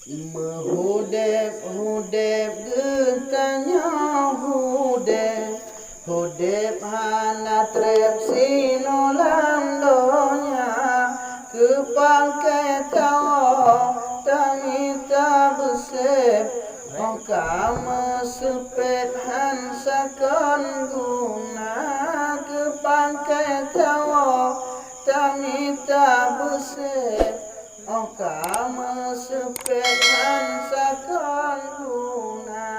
Hudep hudep getanya hudep hana trep sinolam donya kepakai kau tamita besep Okama sepet hansakan guna kepakai kau tamita besep Okama sepet hansakan guna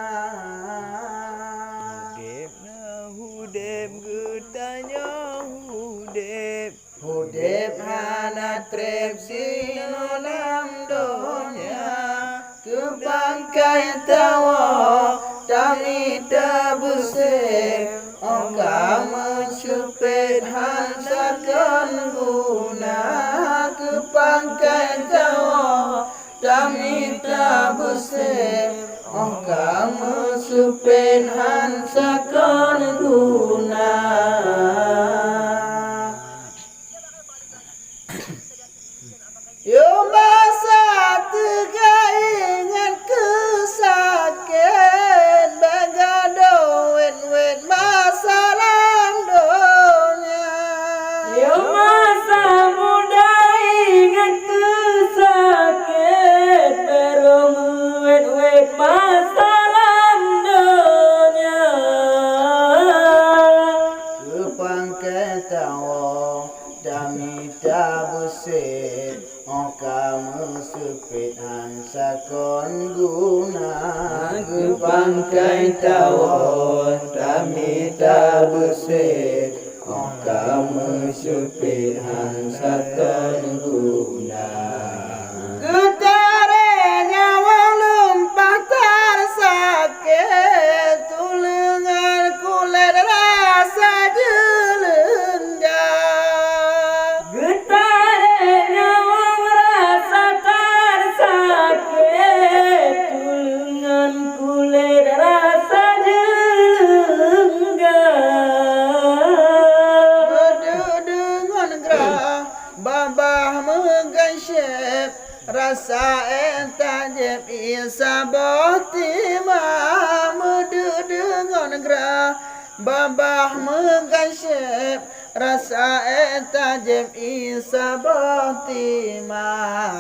Hudep getanya Hudep hana trep sinolam donya Kebangkai tawa tamita besep Okama sepet hansakan guna Kebangkai tawa tamita besep Okama sepet hansakan guna Yo masa tiga ingat kesakit Bagado wet masalah donya Yo masa muda ingat kesakit Berong wet masalah dunia Kepangkai tawa damita besit Okama sepit hansakon guna Kepangkai tawa damita besit Okama sepit hansakon guna Getarnya lumpah tersakit Tulengan kulit rasa jelenggang Getarnya merasa tersakit Tulengan kulit rasa jelenggang Berdengan gerah babah menggasyep Rasa entajep isabah timah Berdengan gerah babah menggasyep Rasa entajep isabah timah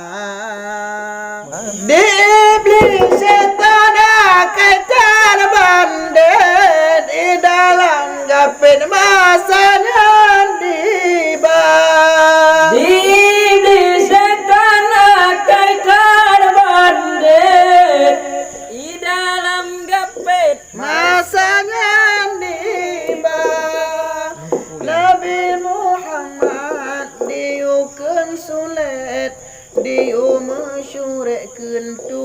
Di iblis setan kaitan bandit Di dalam gapit masanya dibah Di setan kaitan bandit Di dalam gapit masanya dibah Nabi Muhammad diukeun sulet diu mesyurekkeun tu